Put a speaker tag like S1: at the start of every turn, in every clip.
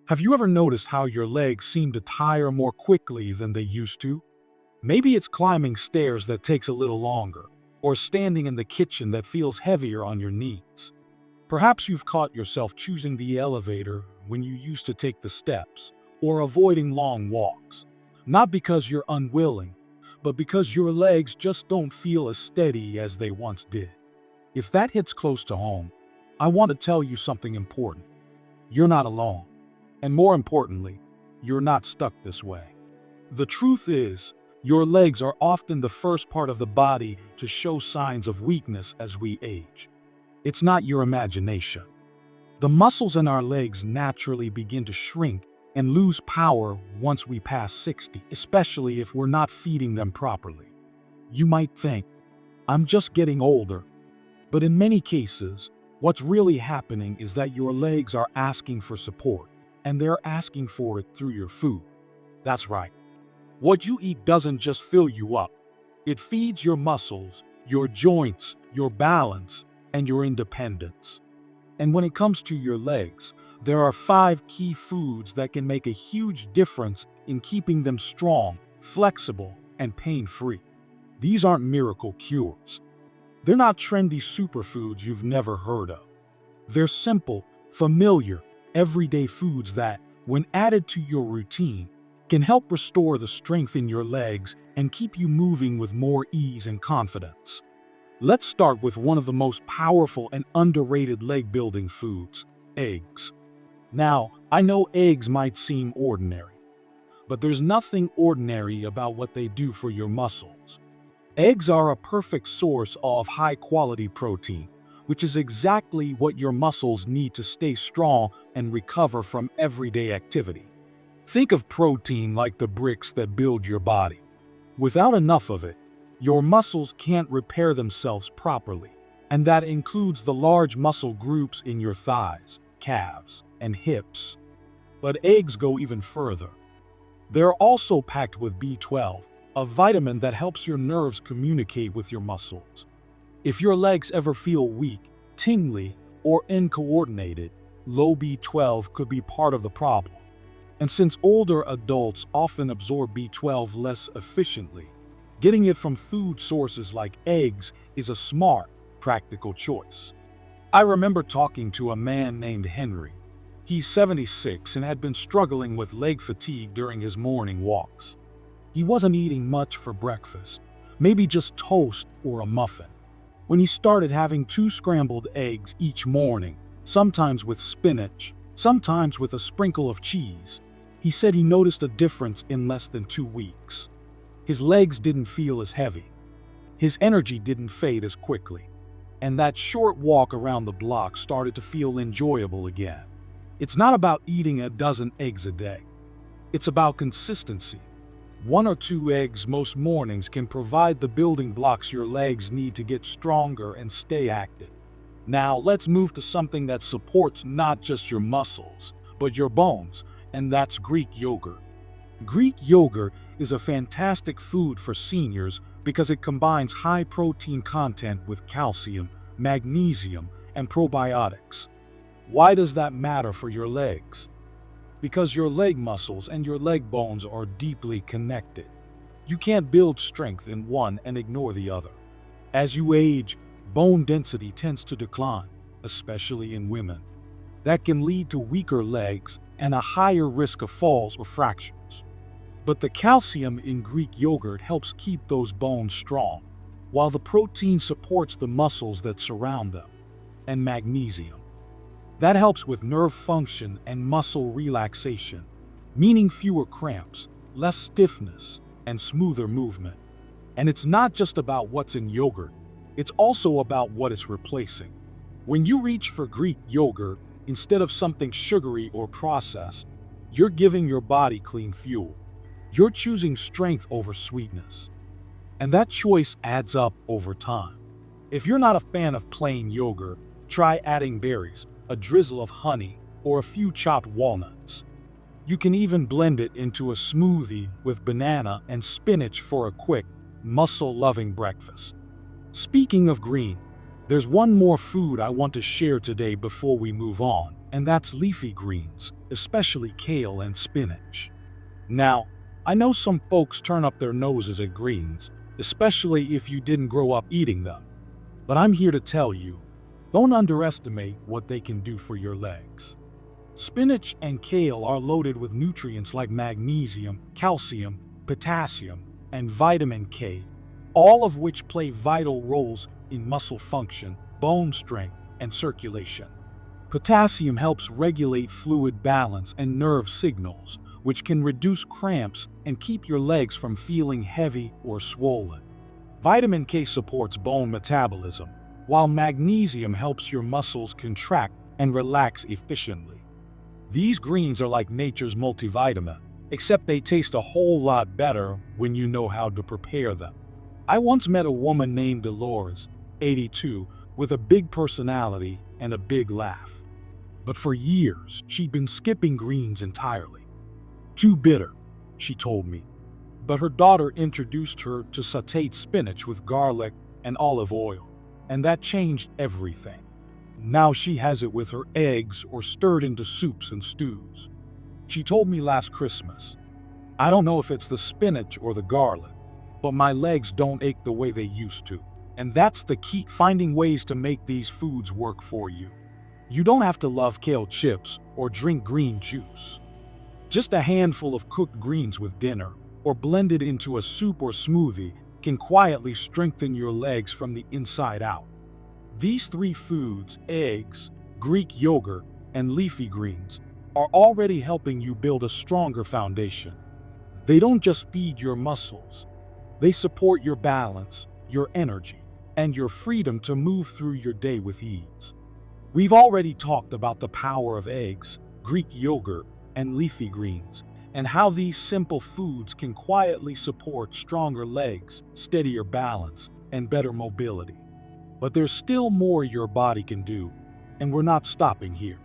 S1: Have you ever noticed how your legs seem to tire more quickly than they used to? Maybe it's climbing stairs that takes a little longer, or standing in the kitchen that feels heavier on your knees. Perhaps you've caught yourself choosing the elevator when you used to take the steps, or avoiding long walks. Not because you're unwilling, but because your legs just don't feel as steady as they once did. If that hits close to home, I want to tell you something important. You're not alone. And more importantly, you're not stuck this way. The truth is, your legs are often the first part of the body to show signs of weakness as we age. It's not your imagination. The muscles in our legs naturally begin to shrink and lose power once we pass 60, especially if we're not feeding them properly. You might think, I'm just getting older. But in many cases, what's really happening is that your legs are asking for support, and they're asking for it through your food. That's right. What you eat doesn't just fill you up. It feeds your muscles, your joints, your balance, and your independence. And when it comes to your legs, there are 5 key foods that can make a huge difference in keeping them strong, flexible, and pain-free. These aren't miracle cures. They're not trendy superfoods you've never heard of. They're simple, familiar, everyday foods that, when added to your routine, can help restore the strength in your legs and keep you moving with more ease and confidence. Let's start with one of the most powerful and underrated leg-building foods, eggs. Now, I know eggs might seem ordinary, but there's nothing ordinary about what they do for your muscles. Eggs are a perfect source of high-quality protein, which is exactly what your muscles need to stay strong and recover from everyday activity. Think of protein like the bricks that build your body. Without enough of it, your muscles can't repair themselves properly, and that includes the large muscle groups in your thighs, calves, and hips. But eggs go even further. They're also packed with B12, a vitamin that helps your nerves communicate with your muscles. If your legs ever feel weak, tingly, or uncoordinated, low B12 could be part of the problem. And since older adults often absorb B12 less efficiently, getting it from food sources like eggs is a smart, practical choice. I remember talking to a man named Henry. He's 76 and had been struggling with leg fatigue during his morning walks. He wasn't eating much for breakfast, maybe just toast or a muffin. When he started having 2 scrambled eggs each morning, sometimes with spinach, sometimes with a sprinkle of cheese, he said he noticed a difference in less than 2 weeks. His legs didn't feel as heavy. His energy didn't fade as quickly. And that short walk around the block started to feel enjoyable again. It's not about eating a dozen eggs a day. It's about consistency. 1 or 2 eggs most mornings can provide the building blocks your legs need to get stronger and stay active. Now let's move to something that supports not just your muscles, but your bones, and that's Greek yogurt. Greek yogurt is a fantastic food for seniors because it combines high protein content with calcium, magnesium, and probiotics. Why does that matter for your legs? Because your leg muscles and your leg bones are deeply connected. You can't build strength in one and ignore the other. As you age, bone density tends to decline, especially in women. That can lead to weaker legs and a higher risk of falls or fractures. But the calcium in Greek yogurt helps keep those bones strong, while the protein supports the muscles that surround them, and magnesium. That helps with nerve function and muscle relaxation, meaning fewer cramps, less stiffness, and smoother movement. And it's not just about what's in yogurt, it's also about what it's replacing. When you reach for Greek yogurt, instead of something sugary or processed, you're giving your body clean fuel. You're choosing strength over sweetness. And that choice adds up over time. If you're not a fan of plain yogurt, try adding berries, a drizzle of honey, or a few chopped walnuts. You can even blend it into a smoothie with banana and spinach for a quick, muscle-loving breakfast. Speaking of green, there's one more food I want to share today before we move on, and that's leafy greens, especially kale and spinach. Now, I know some folks turn up their noses at greens, especially if you didn't grow up eating them. But I'm here to tell you, don't underestimate what they can do for your legs. Spinach and kale are loaded with nutrients like magnesium, calcium, potassium, and vitamin K, all of which play vital roles in muscle function, bone strength, and circulation. Potassium helps regulate fluid balance and nerve signals, which can reduce cramps and keep your legs from feeling heavy or swollen. Vitamin K supports bone metabolism, while magnesium helps your muscles contract and relax efficiently. These greens are like nature's multivitamin, except they taste a whole lot better when you know how to prepare them. I once met a woman named Dolores, 82, with a big personality and a big laugh. But for years, she'd been skipping greens entirely. Too bitter, she told me. But her daughter introduced her to sautéed spinach with garlic and olive oil, and that changed everything. Now she has it with her eggs or stirred into soups and stews. She told me last Christmas, "I don't know if it's the spinach or the garlic, but my legs don't ache the way they used to." And that's the key, finding ways to make these foods work for you. You don't have to love kale chips or drink green juice. Just a handful of cooked greens with dinner, or blended into a soup or smoothie, can quietly strengthen your legs from the inside out. These three foods, eggs, Greek yogurt, and leafy greens, are already helping you build a stronger foundation. They don't just feed your muscles, they support your balance, your energy, and your freedom to move through your day with ease. We've already talked about the power of eggs, Greek yogurt, and leafy greens, and how these simple foods can quietly support stronger legs, steadier balance, and better mobility. But there's still more your body can do, and we're not stopping here.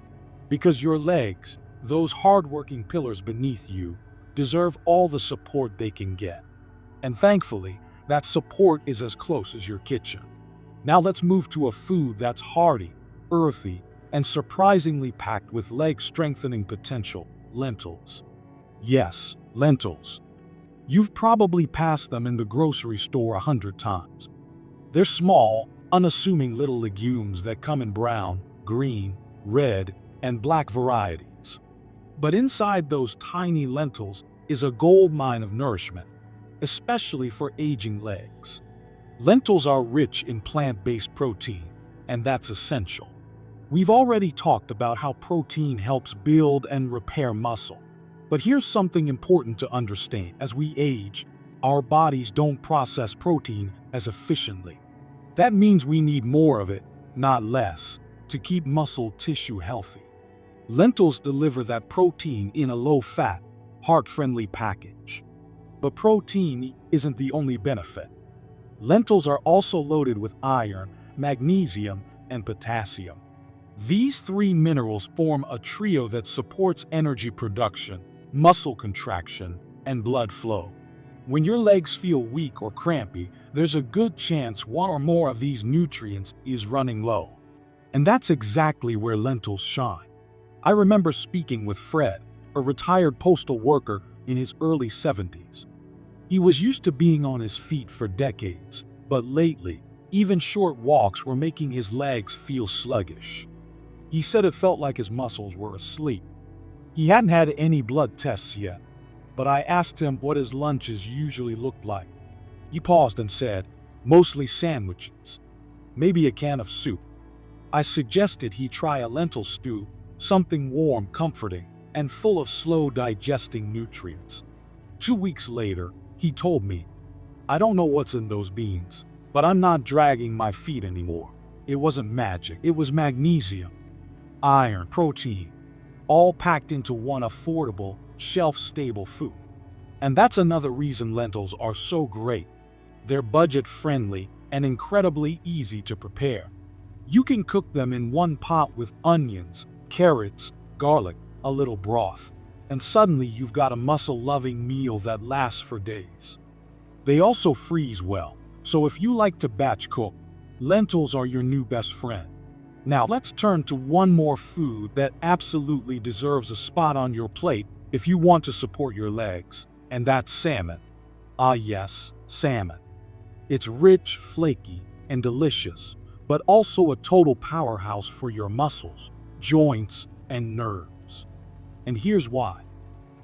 S1: Because your legs, those hardworking pillars beneath you, deserve all the support they can get. And thankfully, that support is as close as your kitchen. Now let's move to a food that's hearty, earthy, and surprisingly packed with leg-strengthening potential: lentils. Yes, lentils. You've probably passed them in the grocery store 100 times. They're small, unassuming little legumes that come in brown, green, red, and black varieties. But inside those tiny lentils is a gold mine of nourishment, especially for aging legs. Lentils are rich in plant-based protein, and that's essential. We've already talked about how protein helps build and repair muscle. But here's something important to understand. As we age, our bodies don't process protein as efficiently. That means we need more of it, not less, to keep muscle tissue healthy. Lentils deliver that protein in a low-fat, heart-friendly package. But protein isn't the only benefit. Lentils are also loaded with iron, magnesium, and potassium. These three minerals form a trio that supports energy production, muscle contraction, and blood flow. When your legs feel weak or crampy, there's a good chance one or more of these nutrients is running low. And that's exactly where lentils shine. I remember speaking with Fred, a retired postal worker in his early 70s. He was used to being on his feet for decades, but lately, even short walks were making his legs feel sluggish. He said it felt like his muscles were asleep. He hadn't had any blood tests yet, but I asked him what his lunches usually looked like. He paused and said, "Mostly sandwiches, maybe a can of soup." I suggested he try a lentil stew, something warm, comforting, and full of slow-digesting nutrients. 2 weeks later, he told me, "I don't know what's in those beans, but I'm not dragging my feet anymore." It wasn't magic, it was magnesium, iron, protein, all packed into one affordable, shelf-stable food. And that's another reason lentils are so great. They're budget-friendly and incredibly easy to prepare. You can cook them in one pot with onions, carrots, garlic, a little broth, and suddenly you've got a muscle-loving meal that lasts for days. They also freeze well, so if you like to batch cook, lentils are your new best friend. Now let's turn to one more food that absolutely deserves a spot on your plate if you want to support your legs, and that's salmon. Ah yes, salmon. It's rich, flaky, and delicious, but also a total powerhouse for your muscles, joints, and nerves. And here's why.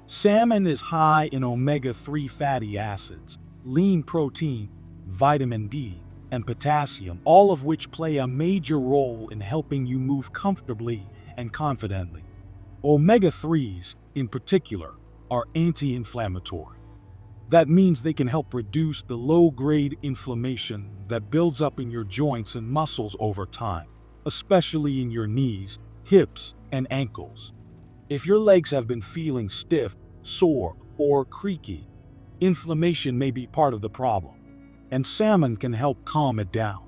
S1: Salmon is high in omega-3 fatty acids, lean protein, vitamin D, and potassium, all of which play a major role in helping you move comfortably and confidently. Omega-3s, in particular, are anti-inflammatory. That means they can help reduce the low-grade inflammation that builds up in your joints and muscles over time, especially in your knees, hips, and ankles. If your legs have been feeling stiff, sore, or creaky, inflammation may be part of the problem, and salmon can help calm it down.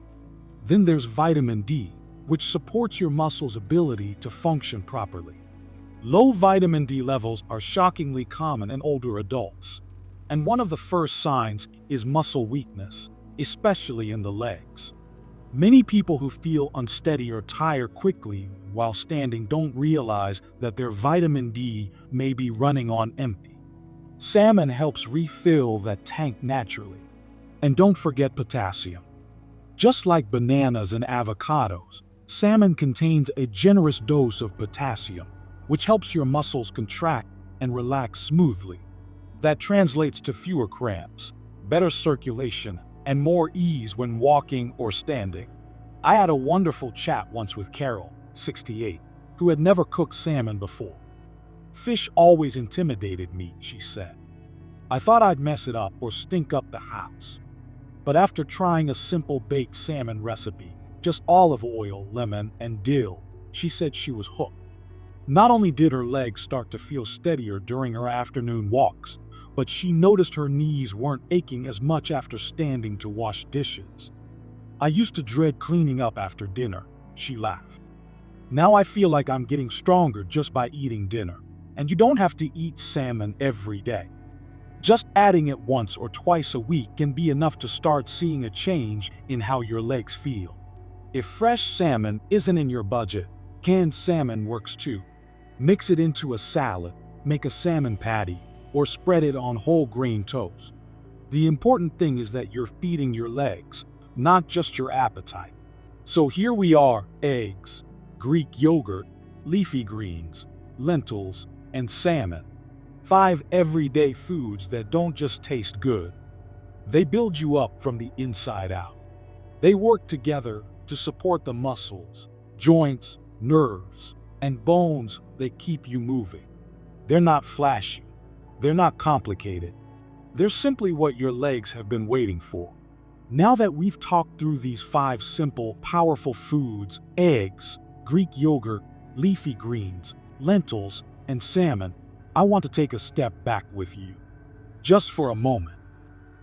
S1: Then there's vitamin D, which supports your muscles' ability to function properly. Low vitamin D levels are shockingly common in older adults, and one of the first signs is muscle weakness, especially in the legs. Many people who feel unsteady or tire quickly while standing don't realize that their vitamin D may be running on empty. Salmon helps refill that tank naturally. And don't forget potassium. Just like bananas and avocados, salmon contains a generous dose of potassium, which helps your muscles contract and relax smoothly. That translates to fewer cramps, better circulation, and more ease when walking or standing. I had a wonderful chat once with Carol, 68, who had never cooked salmon before. Fish always intimidated me, she said. I thought I'd mess it up or stink up the house. But after trying a simple baked salmon recipe, just olive oil, lemon, and dill, she said she was hooked. Not only did her legs start to feel steadier during her afternoon walks, but she noticed her knees weren't aching as much after standing to wash dishes. I used to dread cleaning up after dinner, she laughed. Now I feel like I'm getting stronger just by eating dinner, and you don't have to eat salmon every day. Just adding it once or twice a week can be enough to start seeing a change in how your legs feel. If fresh salmon isn't in your budget, canned salmon works too. Mix it into a salad, make a salmon patty, or spread it on whole grain toast. The important thing is that you're feeding your legs, not just your appetite. So here we are: eggs, Greek yogurt, leafy greens, lentils, and salmon. 5 everyday foods that don't just taste good. They build you up from the inside out. They work together to support the muscles, joints, nerves, and bones that keep you moving. They're not flashy. They're not complicated. They're simply what your legs have been waiting for. Now that we've talked through these 5 simple, powerful foods: eggs, Greek yogurt, leafy greens, lentils, and salmon, I want to take a step back with you. Just for a moment.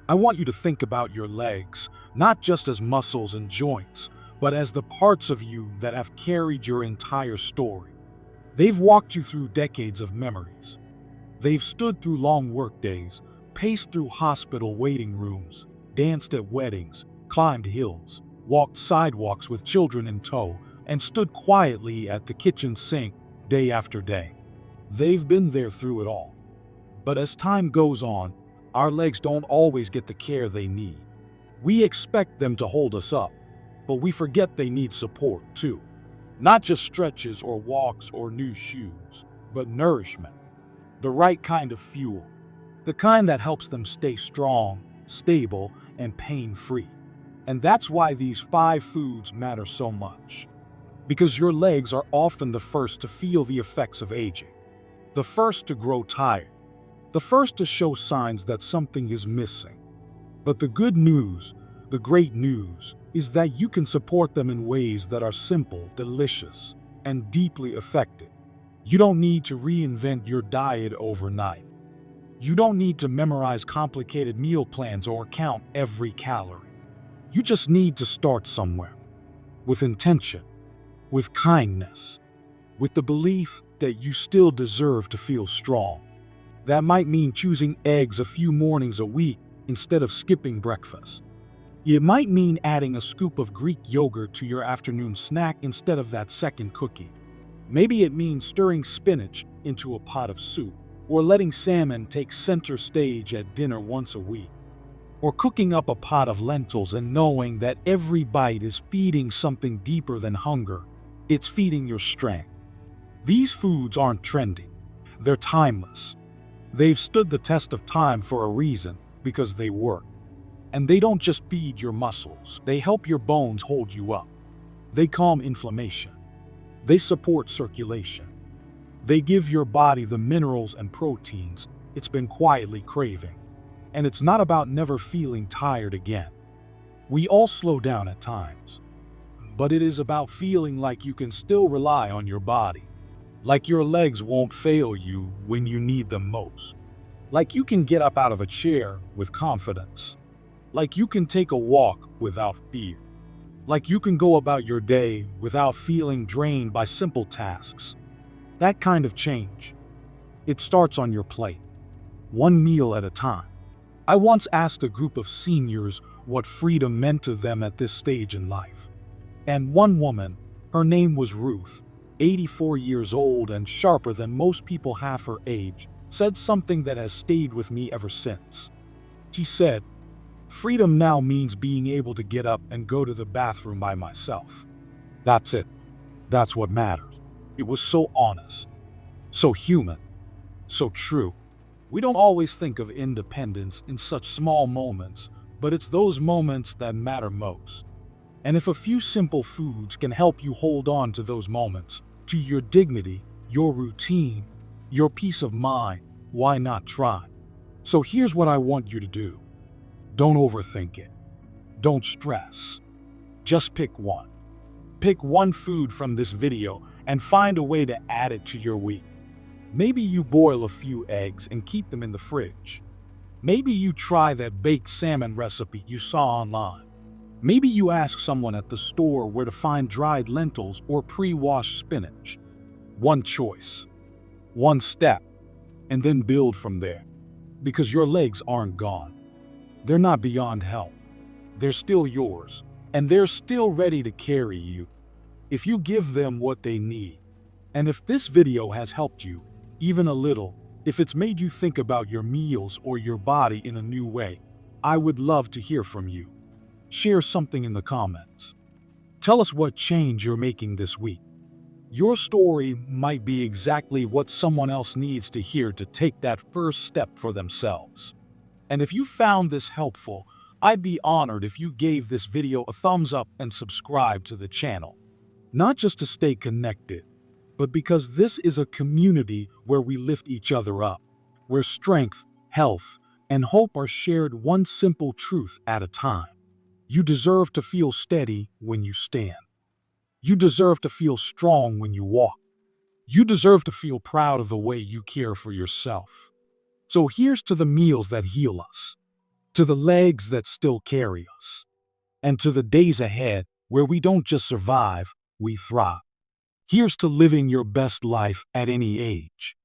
S1: I want you to think about your legs, not just as muscles and joints, but as the parts of you that have carried your entire story. They've walked you through decades of memories. They've stood through long workdays, paced through hospital waiting rooms, danced at weddings, climbed hills, walked sidewalks with children in tow, and stood quietly at the kitchen sink day after day. They've been there through it all. But as time goes on, our legs don't always get the care they need. We expect them to hold us up, but we forget they need support too. Not just stretches or walks or new shoes, but nourishment. The right kind of fuel. The kind that helps them stay strong, stable, and pain-free. And that's why these 5 foods matter so much. Because your legs are often the first to feel the effects of aging. The first to grow tired. The first to show signs that something is missing. But the good news, the great news, is that you can support them in ways that are simple, delicious, and deeply effective. You don't need to reinvent your diet overnight. You don't need to memorize complicated meal plans or count every calorie. You just need to start somewhere. With intention, with kindness, with the belief that you still deserve to feel strong. That might mean choosing eggs a few mornings a week instead of skipping breakfast. It might mean adding a scoop of Greek yogurt to your afternoon snack instead of that second cookie. Maybe it means stirring spinach into a pot of soup, or letting salmon take center stage at dinner once a week, or cooking up a pot of lentils and knowing that every bite is feeding something deeper than hunger. It's feeding your strength. These foods aren't trendy. They're timeless. They've stood the test of time for a reason, because they work. And they don't just feed your muscles, they help your bones hold you up. They calm inflammation. They support circulation. They give your body the minerals and proteins it's been quietly craving. And it's not about never feeling tired again. We all slow down at times. But it is about feeling like you can still rely on your body. Like your legs won't fail you when you need them most. Like you can get up out of a chair with confidence. Like you can take a walk without fear. Like you can go about your day without feeling drained by simple tasks. That kind of change. It starts on your plate, one meal at a time. I once asked a group of seniors what freedom meant to them at this stage in life. And one woman, her name was Ruth, 84 years old and sharper than most people half her age, said something that has stayed with me ever since. She said, "Freedom now means being able to get up and go to the bathroom by myself. That's it. That's what matters." It was so honest, so human, so true. We don't always think of independence in such small moments, but it's those moments that matter most. And if a few simple foods can help you hold on to those moments, to your dignity, your routine, your peace of mind, why not try? So here's what I want you to do. Don't overthink it. Don't stress. Just pick one. Pick one food from this video and find a way to add it to your week. Maybe you boil a few eggs and keep them in the fridge. Maybe you try that baked salmon recipe you saw online. Maybe you ask someone at the store where to find dried lentils or pre-washed spinach. One choice, one step, and then build from there. Because your legs aren't gone. They're not beyond help. They're still yours, and they're still ready to carry you if you give them what they need. And if this video has helped you, even a little, if it's made you think about your meals or your body in a new way, I would love to hear from you. Share something in the comments. Tell us what change you're making this week. Your story might be exactly what someone else needs to hear to take that first step for themselves. And if you found this helpful, I'd be honored if you gave this video a thumbs up and subscribe to the channel. Not just to stay connected, but because this is a community where we lift each other up, where strength, health, and hope are shared one simple truth at a time. You deserve to feel steady when you stand. You deserve to feel strong when you walk. You deserve to feel proud of the way you care for yourself. So here's to the meals that heal us, to the legs that still carry us, and to the days ahead where we don't just survive, we thrive. Here's to living your best life at any age.